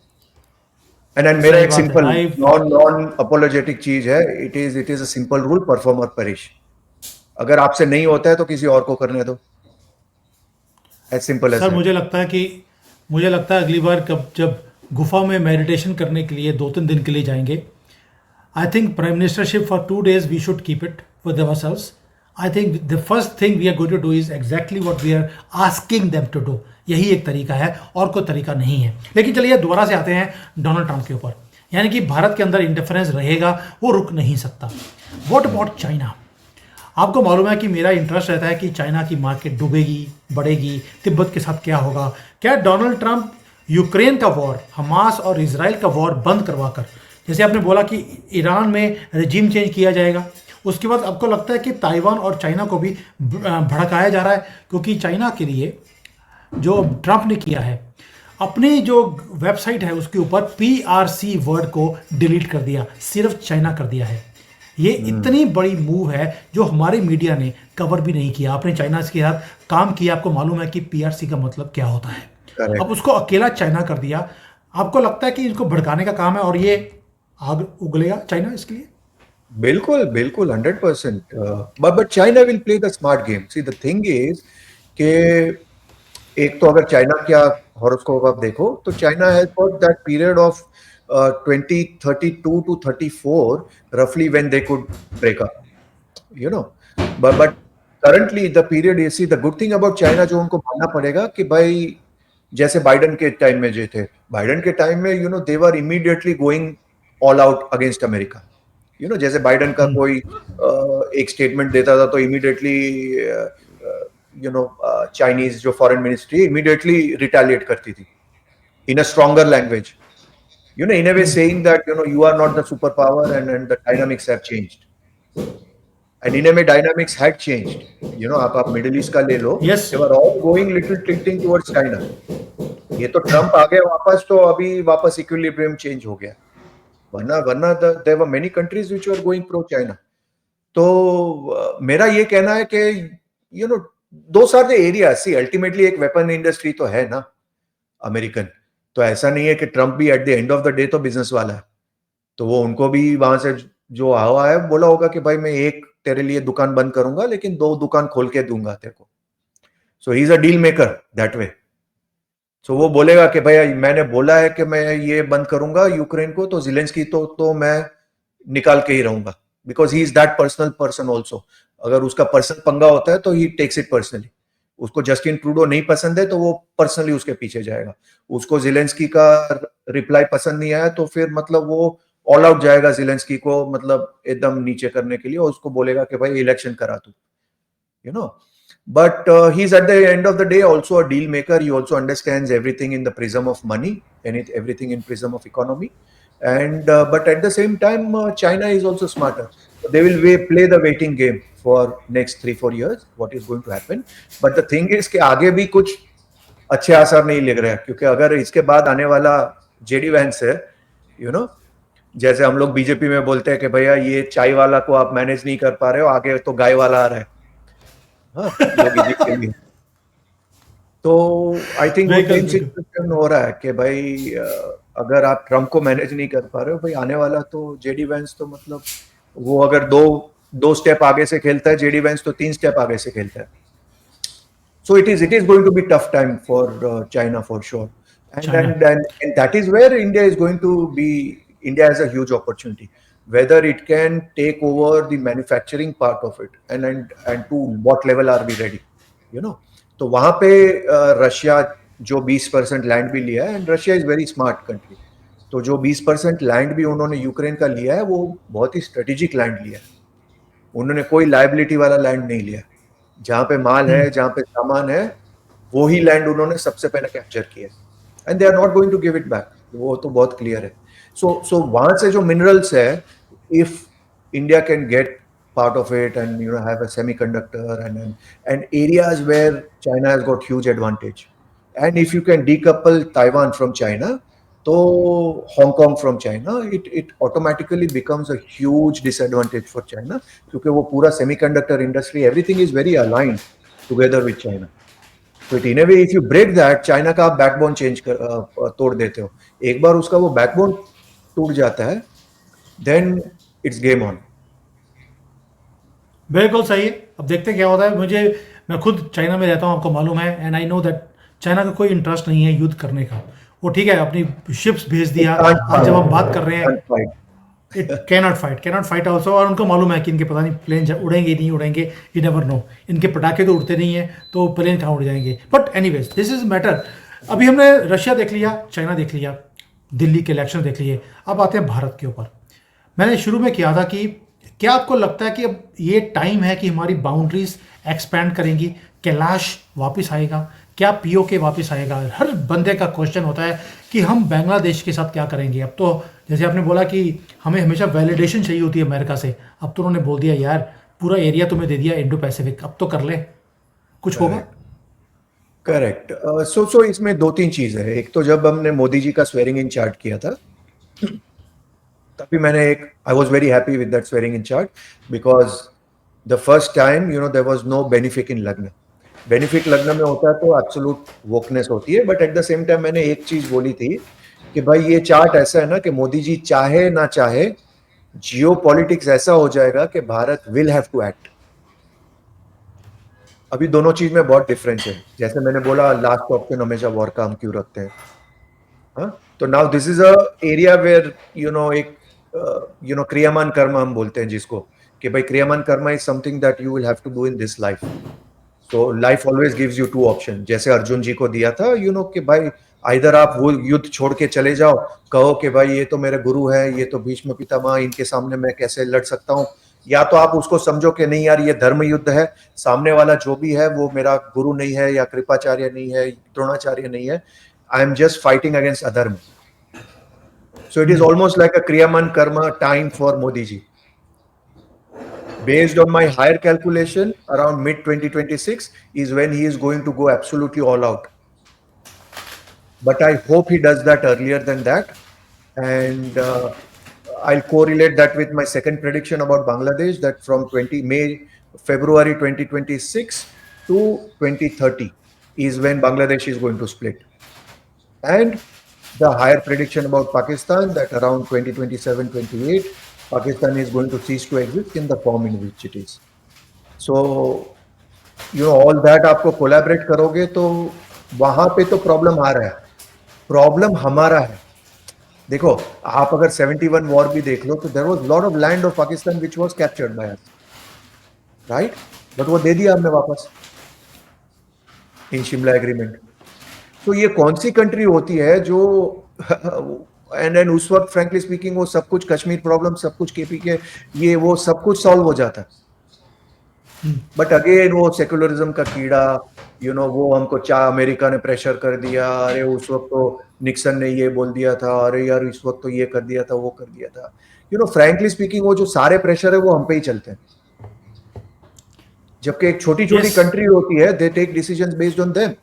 एंड मेरा सही एक बात है। Simple I non non apologetic चीज है, it is a simple rule, perform और परिश। अगर आपसे नहीं होता है तो किसी और को करने दो, as simple as sir, that. मुझे लगता है अगली बार कब जब गुफा में मेडिटेशन करने के लिए 2-3 दिन के लिए जाएंगे, I think Prime Ministership for 2 days we should keep it with ourselves. I think the first thing we are going to do is exactly what we are asking them to do. यही एक तरीका है और कोई तरीका नहीं है। लेकिन चलिए दोबारा से आते हैं डोनाल्ड ट्रंप के ऊपर। यानी कि भारत के अंदर इंटरफेरेंस रहेगा, वो रुक नहीं सकता। What about China? आपको मालूम है कि मेरा इंटरेस्ट रहता है कि चाइना की मार्केट डूबेगी, बढ़ेगी, तिब्बत के साथ क्या होगा। क्या डोनाल्ड ट्रंप यूक्रेन का वॉर, हमास और इसराइल का वॉर बंद करवाकर, जैसे आपने बोला कि ईरान में रजीम चेंज किया जाएगा, उसके बाद आपको लगता है कि ताइवान और चाइना को भी भड़काया जा रहा है? क्योंकि चाइना के लिए जो ट्रंप ने किया है, अपनी जो वेबसाइट है उसके ऊपर PRC वर्ड को डिलीट कर दिया, सिर्फ चाइना कर दिया है। ये इतनी बड़ी मूव है जो हमारे मीडिया ने कवर भी नहीं किया। आपने चाइना के साथ काम किया, आपको मालूम है कि PRC का मतलब क्या होता है। अब करेक्ट। उसको अकेला चाइना कर दिया। आपको लगता है कि इनको भड़काने का काम है और ये आग उगलेगा चाइना इसके लिए? बिल्कुल बिल्कुल 100%। But China will play the smart game. See the thing is कि एक तो अगर चाइना क्या हॉरोस्कोप आप देखो तो China has got that period of 2032 to 34 roughly when they could break up, you know, but currently the period you see, the good thing about China जो उनको मानना पड़ेगा कि भाई जैसे बाइडन के टाइम में जो थे, बाइडन के टाइम में they were immediately going all out against America. जैसे बाइडन का कोई एक स्टेटमेंट देता था तो इमीडिएटली चाइनीज जो फॉरेन मिनिस्ट्री इमीडिएटली रिटेलिएट करती थी in a stronger language, in a way saying that you are not the superpower, and the dynamics have changed, and in a way dynamics had changed. आप middle east का ले लो, yes. they were all going little tilting towards China। ये तो Trump आ गया वापस तो अभी वापस इक्विलिब्रियम चेंज हो गया, वरना वरना there were many countries which were going pro China। तो मेरा ये कहना है कि those are the areas, see ultimately एक वेपन इंडस्ट्री तो है ना अमेरिकन, तो ऐसा नहीं है कि ट्रम्प भी at the end of the day तो बिजनेस वाला है, तो वो उनको भी वहां से जो आया है बोला होगा कि भाई मैं एक तेरे लिए दुकान बंद करूंगा लेकिन 2 दुकान खोल के दूंगा तेरे को। So he is a deal maker that way. सो वो बोलेगा कि भाई मैंने बोला है कि मैं ये बंद करूंगा यूक्रेन को, तो जिलेंस्की तो मैं निकाल के ही रहूंगा, because he is that personal person also. अगर उसका पर्सनल पंगा होता है तो ही टेक्स इट पर्सनली। उसको जस्टिन ट्रूडो नहीं पसंद है तो वो पर्सनली उसके पीछे जाएगा। उसको जिलेंस्की का रिप्लाई पसंद नहीं आया तो फिर मतलब वो ऑल आउट जाएगा जिलेंस्की को मतलब एकदम नीचे करने के लिए, और उसको बोलेगा कि भाई इलेक्शन करा तू, you know but he's at the end of the day also a deal maker. He also understands everything in the prism of money and everything in prism of economy, and but at the same time China is also smarter, so they will play the waiting game for next 3-4 years what is going to happen। but the thing is कि आगे भी कुछ अच्छे आसार नहीं लग रहे हैं, क्योंकि अगर इसके बाद आने वाला जेडी वैंस है, जैसे हम लोग बीजेपी में बोलते हैं कि भैया ये चाय वाला को आप मैनेज नहीं कर पा रहे हो, आगे तो गाय वाला आ रहा है। हाँ, योगी जी के लिए। तो आई थिंक वो बिल्कुल सेम बिल्कुल। सिचुएशन हो रहा है कि भाई अगर आप ट्रम्प को मैनेज नहीं कर पा रहे हो, भाई आने वाला तो जेडी वैंस तो मतलब वो अगर दो स्टेप आगे से खेलता है, जेडी वैंस तो 3 स्टेप आगे से खेलता है। So it is going to be tough time for China for sure, and, China. and and and that is where India is going to be. India has a huge opportunity, whether it can take over the manufacturing part of it, and to what level are we ready, तो वहां पे Russia जो 20% land भी लिया है, and Russia is very smart country, तो जो 20% land भी उन्होंने यूक्रेन का लिया है वो बहुत ही स्ट्रेटेजिक लैंड लिया है। उन्होंने कोई लाइबिलिटी वाला लैंड नहीं लिया। जहां पे माल है, जहां पे सामान है, वो ही लैंड उन्होंने सबसे पहले कैप्चर किया, and they are not going to give it back. वो तो बहुत क्लियर है। सो वहां से जो मिनरल्स है, if India can get part of it and have a semiconductor and areas where China has got huge advantage, And if you can decouple Taiwan from China, तो Hong Kong from China, it automatically becomes a huge disadvantage for China, क्योंकि वो पूरा semiconductor industry, everything is very aligned together with China. So in a way, if you break that, China का आप backbone तोड़ देते हो. एक बार उसका वो backbone टूट जाता है, then it's game on. बिल्कुल सही है। अब देखते हैं क्या होता है। मैं खुद चाइना में रहता हूँ, आपको मालूम है, and I know that China का कोई इंटरेस्ट नहीं है युद्ध करने का। वो ठीक है, अपनी शिप्स भेज दिया। आज जब हम बात कर रहे हैं, इट कैनॉट फाइट ऑल्सो, और उनको मालूम है कि इनके पता नहीं प्लेन उड़ेंगे नहीं उड़ेंगे, यू नेवर नो। इनके पटाखे तो उड़ते नहीं हैं, तो प्लेन कहाँ उड़ जाएंगे। But anyways, this is matter. अभी हमने रशिया देख लिया, चाइना देख लिया, दिल्ली के इलेक्शन देख लिए, अब आते हैं भारत के ऊपर। मैंने शुरू में किया था कि क्या आपको लगता है कि अब ये टाइम है कि हमारी बाउंड्रीज एक्सपैंड करेंगी? कैलाश वापस आएगा? क्या पीओके वापस आएगा? हर बंदे का क्वेश्चन होता है कि हम बांग्लादेश के साथ क्या करेंगे। अब तो जैसे आपने बोला कि हमें हमेशा वैलिडेशन चाहिए होती है अमेरिका से, अब तो उन्होंने बोल दिया यार पूरा एरिया तुम्हें दे दिया इंडो पैसिफिक, अब तो कर ले, कुछ होगा। करेक्ट। सो इसमें दो तीन चीज है। एक तो जब हमने मोदी जी का स्वेरिंग इन चार्ट किया था, तभी I was very happy with that swearing in chart, because the first time there was no benefic in lagna. Benefic लग्न में होता है तो एब्सोल्यूट वोकनेस होती है, but at the same time मैंने एक चीज बोली थी कि भाई ये चार्ट ऐसा है ना कि मोदी जी चाहे ना चाहे जियो पॉलिटिक्स ऐसा हो जाएगा कि Bharat will have to act. अभी दोनों चीज में बहुत डिफरेंस है। जैसे मैंने बोला लास्ट ऑप्शन हमेशा वॉर का हम क्यों रखते हैं, हाँ? तो now this is a area where एक क्रियामान कर्म हम बोलते हैं जिसको, कि भाई kriyaman karma is something that you will have to do in this life. तो life always gives you two option, जैसे अर्जुन जी को दिया था कि भाई आइदर आप वो युद्ध छोड़ के चले जाओ, कहो कि भाई ये तो मेरे गुरु है, ये तो भीष्म पितामह, इनके सामने मैं कैसे लड़ सकता हूँ, या तो आप उसको समझो कि नहीं यार ये धर्म युद्ध है, सामने वाला जो भी है वो मेरा गुरु नहीं है, या कृपाचार्य नहीं है, द्रोणाचार्य नहीं है, I am just fighting against अधर्म। So it is almost like a Kriyaman Karma time for Modi ji. Based on my higher calculation, around mid-2026 is when he is going to go absolutely all out. But I hope he does that earlier than that. And I'll correlate that with my second prediction about Bangladesh, that from February 2026 to 2030 is when Bangladesh is going to split. And the higher prediction about Pakistan, that around 2027-28, Pakistan is going to cease to exist in the form in which it is. So, all that आपको collaborate करोगे तो वहां पे तो problem आ रहा है, problem हमारा है। देखो, आप अगर 71 वॉर भी देख लो तो there was lot of land of Pakistan which was captured by us, right? But वो दे दिया हमने वापस in Shimla agreement। तो ये कौन सी कंट्री होती है जो एंड उस वक्त फ्रैंकली स्पीकिंग वो सब कुछ कश्मीर प्रॉब्लम, सब कुछ केपी के ये वो सब कुछ सॉल्व हो जाता है। बट अगेन वो सेकुलरिज्म का कीड़ा, वो हमको अमेरिका ने प्रेशर कर दिया, अरे उस वक्त तो निक्सन ने ये बोल दिया था, अरे यार इस वक्त तो ये कर दिया था, वो कर दिया था। फ्रैंकली स्पीकिंग वो जो सारे प्रेशर है वो हम पे ही चलते हैं, जबकि एक छोटी छोटी कंट्री होती है, they take decisions based on them.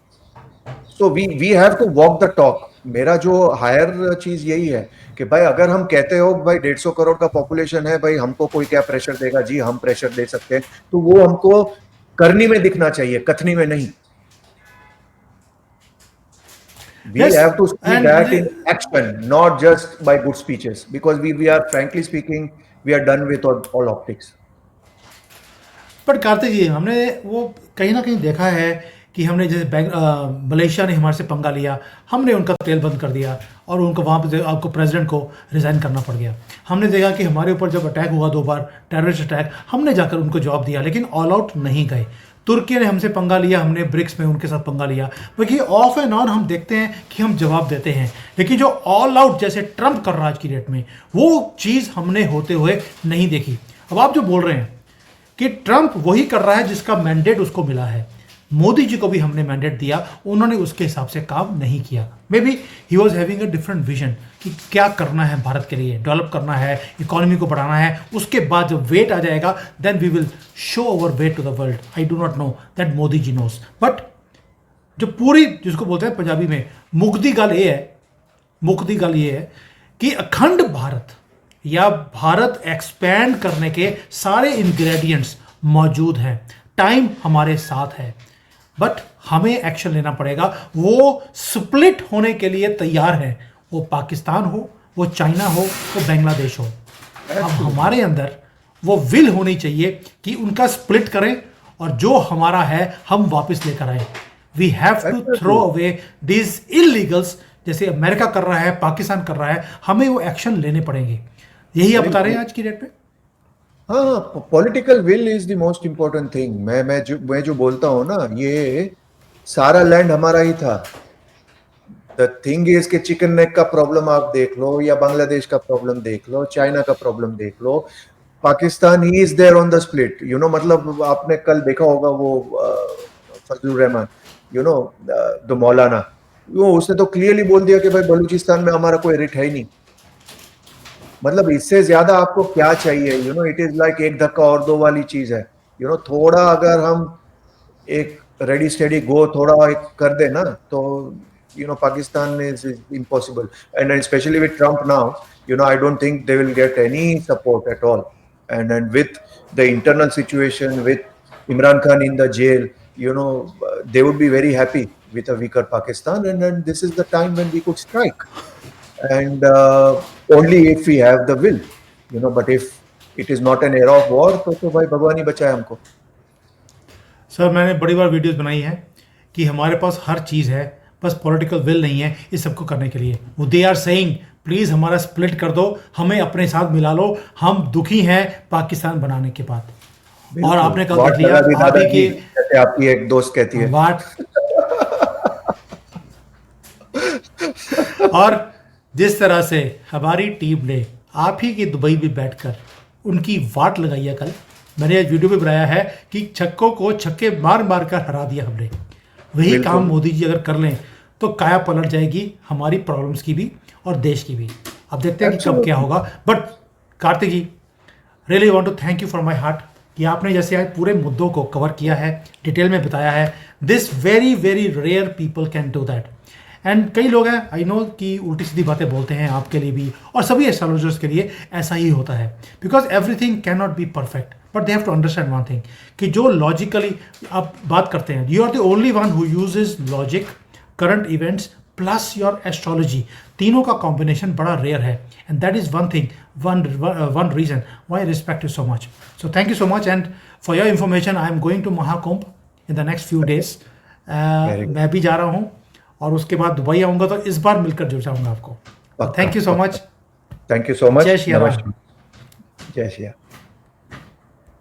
So we have to walk the talk। मेरा जो हायर चीज यही है कि भाई अगर हम कहते हो भाई 150 करोड़ का पॉपुलेशन है, भाई हमको कोई क्या प्रेशर देगा, जी हम प्रेशर दे सकते हैं, तो वो हमको करनी में दिखना चाहिए, कथनी में नहीं। We have to see that in action, not just by good speeches, because we are frankly speaking we are done with all optics। But Kartik ji, हमने वो कहीं ना कहीं देखा है कि हमने जैसे मलेशिया ने हमारे से पंगा लिया, हमने उनका तेल बंद कर दिया और उनको वहाँ पे आपको प्रेसिडेंट को रिज़ाइन करना पड़ गया। हमने देखा कि हमारे ऊपर जब अटैक हुआ 2 बार टेररिस्ट अटैक, हमने जाकर उनको जवाब दिया, लेकिन ऑल आउट नहीं गए। तुर्की ने हमसे पंगा लिया, हमने ब्रिक्स में उनके साथ पंगा लिया। बाकी ऑफ एंड ऑन हम देखते हैं कि हम जवाब देते हैं, लेकिन जो ऑल आउट जैसे ट्रंप कर रहा है आज की डेट में, वो चीज़ हमने होते हुए नहीं देखी। अब आप जो बोल रहे हैं कि ट्रंप वही कर रहा है जिसका मैंडेट उसको मिला है, मोदी जी को भी हमने मैंडेट दिया, उन्होंने उसके हिसाब से काम नहीं किया। May be he was having a different vision कि क्या करना है भारत के लिए, डेवलप करना है, इकोनॉमी को बढ़ाना है। उसके बाद जब वेट आ जाएगा, then we will show our weight to the world. I do not know that Modi ji knows, but जो पूरी जिसको बोलते हैं पंजाबी में मुकदी गल ये है, मुकदी गल ये है कि अखंड भारत या भारत एक्सपैंड करने के सारे इंग्रेडिएंट्स मौजूद हैं, टाइम हमारे साथ है, बट हमें एक्शन लेना पड़ेगा। वो स्प्लिट होने के लिए तैयार है, वो पाकिस्तान हो, वो चाइना हो, वो बांग्लादेश हो। अब हमारे अंदर वो विल होनी चाहिए कि उनका स्प्लिट करें और जो हमारा है हम वापस लेकर आए। We have to throw away this illegals, जैसे अमेरिका कर रहा है, पाकिस्तान कर रहा है, हमें वो एक्शन लेने पड़ेंगे। यही आप बता रहे हैं आज की डेट में। हाँ, political will is the most important thing. मैं जो बोलता हूँ ना, ये सारा लैंड हमारा ही था। द थिंग इज के चिकन नेक का प्रॉब्लम आप देख लो, या बांग्लादेश का प्रॉब्लम देख लो, चाइना का प्रॉब्लम देख लो, पाकिस्तान ही is there on the split. मतलब आपने कल देखा होगा वो फजलुर रहमान, द मौलाना, वो उसने तो क्लियरली बोल दिया कि भाई बलूचिस्तान में हमारा कोई रिट है ही नहीं। मतलब इससे ज्यादा आपको क्या चाहिए? इट इज लाइक एक धक्का और दो वाली चीज है। थोड़ा अगर हम एक रेडी स्टेडी गो थोड़ा एक कर दे ना, तो Pakistan is impossible. And specially with Trump now, I don't think they will get any support at all. And with the internal situation, with Imran Khan in the jail, they would be very happy with a weaker Pakistan. And this is the time when we could strike. And only if we have the will, but if it is not an era of war, तो भाई भगवान ही बचाए हमको। Sir मैंने बड़ी बार videos बनाई है कि हमारे पास हर चीज़ है, बस पॉलिटिकल विल नहीं है इस सबको करने के लिए। वो दे आर सेइंग प्लीज़ हमारा स्प्लिट कर दो, हमें अपने साथ मिला लो, हम दुखी हैं पाकिस्तान बनाने के बाद। और आपने कल देख लिया आप ही की आपकी एक दोस्त कहती है वाट और जिस तरह से हमारी टीम ने आप ही की दुबई में बैठकर उनकी वाट लगाई है, कल मैंने आज वीडियो भी बनाया है कि छक्कों को छक्के मार मार कर हरा दिया हमने। वही काम मोदी जी अगर कर लें तो काया पलट जाएगी हमारी प्रॉब्लम्स की भी और देश की भी। अब देखते हैं कि कब क्या होगा। But Kartik ji, really want to thank you from my heart कि आपने जैसे आज पूरे मुद्दों को कवर किया है, डिटेल में बताया है। This very very rare people can do that. And कई लोग हैं आई नो कि उल्टी सीधी बातें बोलते हैं, आपके लिए भी और सभी एस्ट्रोलॉजर्स के लिए ऐसा ही होता है, because everything can not be perfect, but they have to understand one thing कि जो लॉजिकली आप बात करते हैं, you are the only one who uses logic, current events plus your astrology, तीनों का कॉम्बिनेशन बड़ा रेयर है। And that is one thing, one reason why respect you so much. So thank you so much. And for your information, I am going to Mahakumbh in the next few days. मैं भी जा रहा हूँ और उसके बाद Dubai आऊँगा, तो इस बार मिलकर जुड़ जाऊँगा आपको। Thank you so much. Thank you so much. जय श्री राम। जय श्री राम।